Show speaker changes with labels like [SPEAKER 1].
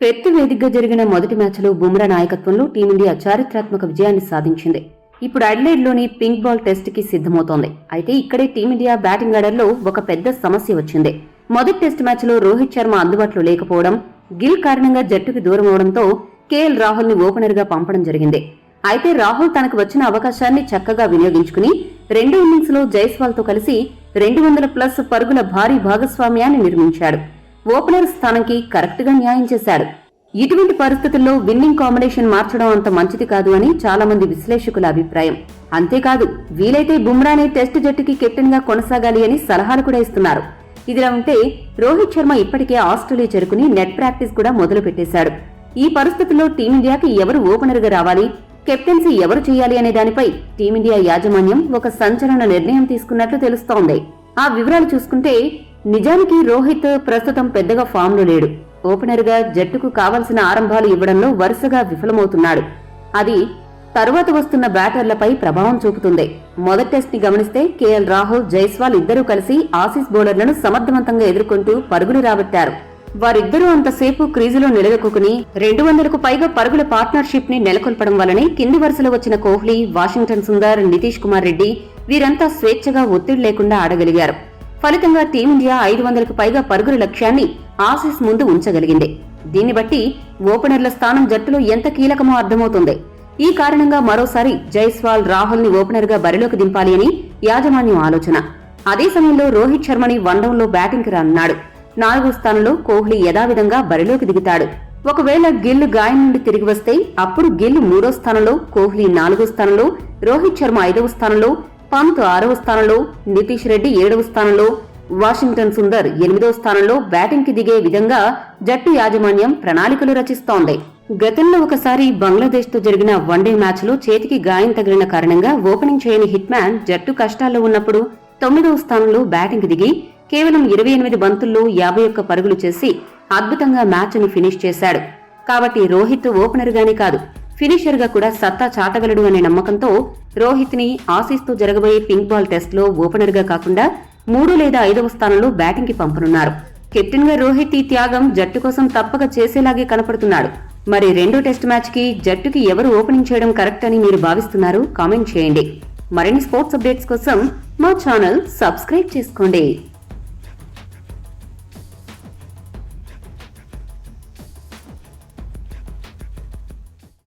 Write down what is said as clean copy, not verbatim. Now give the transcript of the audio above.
[SPEAKER 1] Perth వేదికగా జరిగిన మొదటి మ్యాచ్లో బుమ్రా నాయకత్వంలో టీమిండియా చారిత్రాత్మక విజయాన్ని సాధించింది. ఇప్పుడు అడిలైడ్లోని పింక్ బాల్ టెస్ట్కి సిద్ధమవుతోంది. అయితే ఇక్కడే టీమిండియా బ్యాటింగ్ ఆర్డర్లో ఒక పెద్ద సమస్య వచ్చింది. మొదటి టెస్ట్ మ్యాచ్లో రోహిత్ శర్మ అందుబాటులో లేకపోవడం, గిల్ కారణంగా జట్టుకి దూరం అవడంతో కేఎల్ రాహుల్ ని ఓపెనర్ గా పంపడం జరిగింది. అయితే రాహుల్ తనకు వచ్చిన అవకాశాన్ని చక్కగా వినియోగించుకుని రెండో ఇన్నింగ్స్ లో జైస్వాల్ తో కలిసి 200+ పరుగుల భారీ భాగస్వామ్యాన్ని నిర్మించాడు. ఓపెనర్ స్థానంకి కరెక్ట్ గా న్యాయం చేశాడు. ఇటువంటి పరిస్థితుల్లో విన్నింగ్ కాంబినేషన్ మార్చడం అంత మంచిది కాదు అని చాలా మంది విశ్లేషకుల అభిప్రాయం. అంతేకాదు వీలైతే బుమ్రానే టెస్ట్ జట్టుకి కెప్టెన్ గా కొనసాగాలి అని సలహాలు కూడా ఇస్తున్నారు. ఇదిలా ఉంటే రోహిత్ శర్మ ఇప్పటికే ఆస్ట్రేలియా చేరుకుని నెట్ ప్రాక్టీస్ కూడా మొదలు పెట్టేశాడు. ఈ పరిస్థితుల్లో టీమిండియాకి ఎవరు ఓపెనర్ గా రావాలి, కెప్టెన్సీ ఎవరు చేయాలి అనే దానిపై టీమిండియా యాజమాన్యం ఒక సంచలన నిర్ణయం తీసుకున్నట్లు తెలుస్తోంది. ఆ వివరాలు చూసుకుంటే నిజానికి రోహిత్ ప్రస్తుతం పెద్దగా ఫామ్ లో లేడు. ఓపెనర్ గా జట్టుకు కావలసిన ఆరంభాలు ఇవ్వడంలో వరుసగా విఫలమవుతున్నాడు. అది తరువాత వస్తున్న బ్యాటర్లపై ప్రభావం చూపుతుంది. మొదటి టెస్ట్ ని గమనిస్తే కేఎల్ రాహుల్, జైస్వాల్ ఇద్దరూ కలిసి ఆసీస్ బౌలర్లను సమర్థవంతంగా ఎదుర్కొంటూ పరుగులు రాబట్టారు. వారిద్దరూ అంతసేపు క్రీజులో నిలదొక్కుని 200కు పైగా పరుగుల పార్ట్నర్షిప్ ని నెలకొల్పడం వల్లనే కింది వరుసలో వచ్చిన కోహ్లీ, వాషింగ్టన్ సుందర్, నితీష్ కుమార్ రెడ్డి వీరంతా స్వేచ్ఛగా ఒత్తిడి లేకుండా ఆడగలిగారు. ఫలితంగా టీమిండియా 500కు పైగా పరుగుల లక్ష్యాన్ని ఆసీస్ ముందు ఉంచగలిగింది. దీన్ని బట్టి ఓపెనర్ల స్థానం జట్టులో ఎంత కీలకమో అర్థమవుతుంది. ఈ కారణంగా మరోసారి జైస్వాల్, రాహుల్ ని ఓపెనర్ గా బరిలోకి దింపాలి అని యాజమాన్యం ఆలోచన. అదే సమయంలో రోహిత్ శర్మని వన్డౌన్లో బ్యాటింగ్ కి రానున్నాడు. 4వ స్థానంలో కోహ్లీ యథావిధంగా బరిలోకి దిగుతాడు. ఒకవేళ గిల్ గాయం నుండి తిరిగి వస్తే అప్పుడు గిల్ 3వ స్థానంలో, కోహ్లీ 4వ స్థానంలో, రోహిత్ శర్మ 5వ స్థానంలో, పంత్ 6వ స్థానంలో, నితీష్ రెడ్డి 7వ స్థానంలో, వాషింగ్టన్ సుందర్ 8వ స్థానంలో బ్యాటింగ్ కి దిగే విధంగా జట్టు యాజమాన్యం ప్రణాళికలు రచిస్తోంది. గతంలో ఒకసారి బంగ్లాదేశ్ తో జరిగిన వన్డే మ్యాచ్ లో చేతికి గాయం తగిలిన కారణంగా ఓపెనింగ్ చేయని హిట్ మ్యాన్ జట్టు కష్టాల్లో ఉన్నప్పుడు 9వ స్థానంలో బ్యాటింగ్ కి దిగి కేవలం 28 బంతుల్లో 51 పరుగులు చేసి అద్భుతంగా మ్యాచ్ ని ఫినిష్ చేశాడు. కాబట్టి రోహిత్ ఓపెనర్ గానే కాదు, ఫినిషర్ గా కూడా సత్తా చాటగలడు అనే నమ్మకంతో రోహిత్ ని ఆసీస్ తో జరగబోయే పింక్ బాల్ టెస్ట్ లో ఓపెనర్ గా కాకుండా 3 లేదా 5వ స్థానంలో బ్యాటింగ్ కి పంపనున్నారు. కెప్టెన్ గా రోహిత్ ఈ త్యాగం జట్టు కోసం తప్పక చేసేలాగే కనపడుతున్నాడు. మరి రెండో టెస్ట్ మ్యాచ్ కి జట్టుకి ఎవరు ఓపెనింగ్ చేయడం కరెక్ట్ అని మీరు భావిస్తున్నారు? కామెంట్ చేయండి. మరిన్ని స్పోర్ట్స్ అప్డేట్స్ కోసం మా ఛానల్ సబ్స్క్రైబ్ చేసుకోండి.